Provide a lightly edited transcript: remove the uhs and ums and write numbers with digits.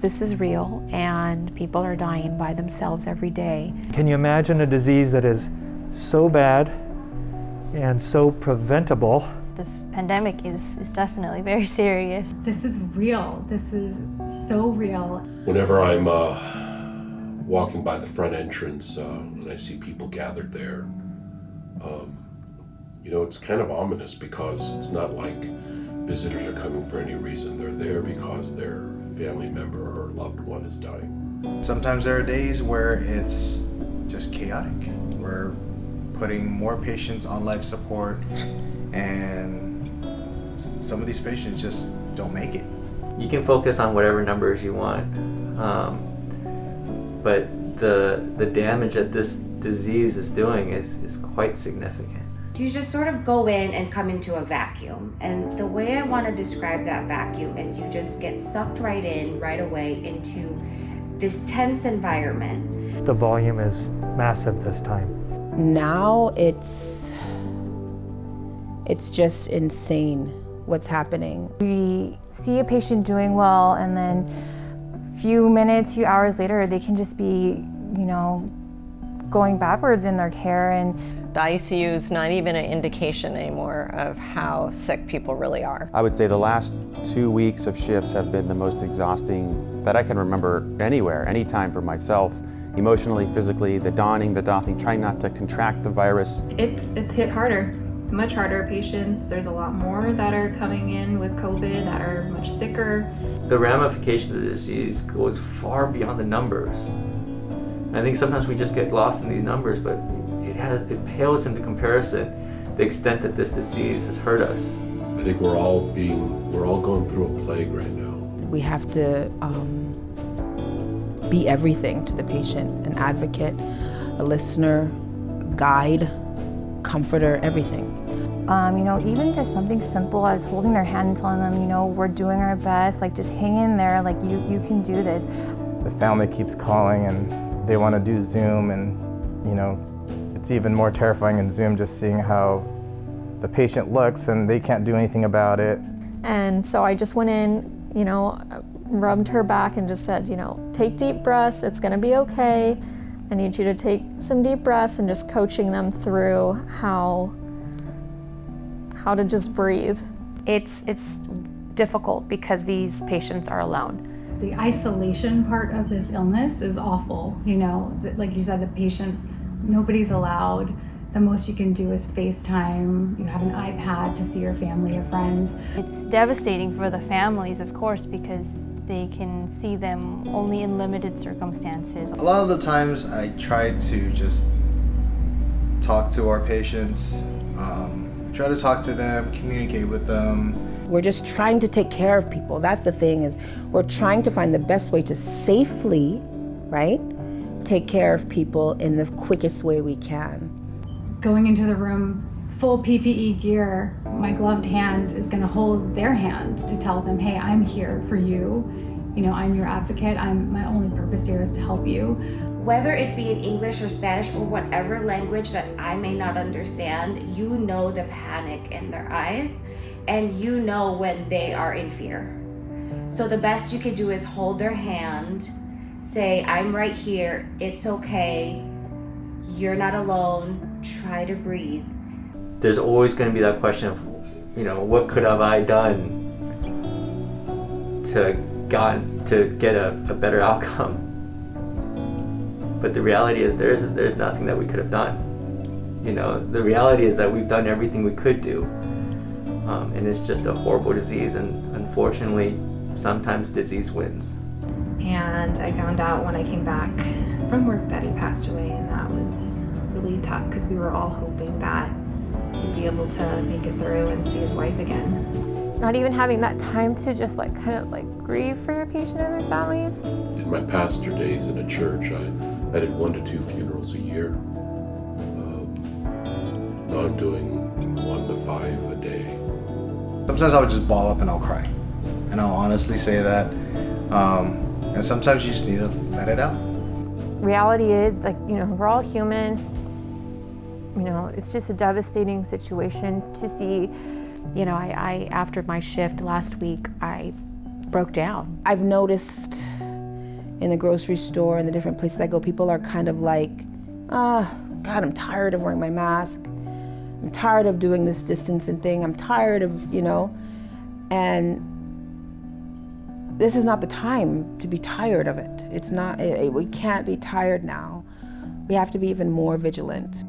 This is real, and people are dying by themselves every day. Can you imagine a disease that is so bad and so preventable? This pandemic is definitely very serious. This is real. This is so real. Whenever I'm walking by the front entrance and I see people gathered there, it's kind of ominous, because it's not like visitors are coming for any reason. They're there because their family member or loved one is dying. Sometimes there are days where it's just chaotic. We're putting more patients on life support, and some of these patients just don't make it. You can focus on whatever numbers you want, but the damage that this disease is doing is quite significant. You just sort of go in and come into a vacuum. And the way I want to describe that vacuum is you just get sucked right in, right away, into this tense environment. The volume is massive this time. Now it's just insane what's happening. We see a patient doing well, and then a few minutes, few hours later, they can just be, going backwards in their care. And the ICU is not even an indication anymore of how sick people really are. I would say the last 2 weeks of shifts have been the most exhausting that I can remember anywhere, anytime for myself, emotionally, physically, the donning, the doffing, trying not to contract the virus. It's hit harder, much harder. Patients, there's a lot more that are coming in with COVID that are much sicker. The ramifications of the disease goes far beyond the numbers. I think sometimes we just get lost in these numbers, but it pales into comparison the extent that this disease has hurt us. I think we're all going through a plague right now. We have to be everything to the patient: an advocate, a listener, a guide, comforter, everything. Even just something simple as holding their hand and telling them, we're doing our best, just hang in there, you can do this. The family keeps calling and they want to do Zoom, and it's even more terrifying in Zoom just seeing how the patient looks and they can't do anything about it. And so I just went in, rubbed her back and just said, take deep breaths, it's gonna be okay. I need you to take some deep breaths, and just coaching them through how to just breathe. It's difficult because these patients are alone. The isolation part of this illness is awful. Like you said, the patients, nobody's allowed. The most you can do is FaceTime. You have an iPad to see your family or friends. It's devastating for the families, of course, because they can see them only in limited circumstances. A lot of the times I try to just talk to our patients, try to talk to them, communicate with them. We're just trying to take care of people. That's the thing, is we're trying to find the best way to safely, right, take care of people in the quickest way we can. Going into the room, full PPE gear, my gloved hand is gonna hold their hand to tell them, hey, I'm here for you. I'm your advocate. My only purpose here is to help you. Whether it be in English or Spanish or whatever language that I may not understand, the panic in their eyes, and when they are in fear. So the best you could do is hold their hand, say, I'm right here, it's okay, you're not alone, try to breathe. There's always going to be that question of, what could have I done to get a better outcome? But the reality is there's nothing that we could have done. The reality is that we've done everything we could do. And it's just a horrible disease, and unfortunately, sometimes disease wins. And I found out when I came back from work that he passed away, and that was really tough because we were all hoping that he'd be able to make it through and see his wife again. Not even having that time to just grieve for your patient and their families. In my pastor days in a church, I did 1 to 2 funerals a year. Now I'm doing 1 to 5 a day. Sometimes I would just ball up and I'll cry. And I'll honestly say that. And sometimes you just need to let it out. Reality is, we're all human. It's just a devastating situation to see. I after my shift last week, I broke down. I've noticed in the grocery store and the different places I go, people are kind of like, God, I'm tired of wearing my mask. I'm tired of doing this distancing thing. I'm tired of, and this is not the time to be tired of it. It's not, we can't be tired now. We have to be even more vigilant.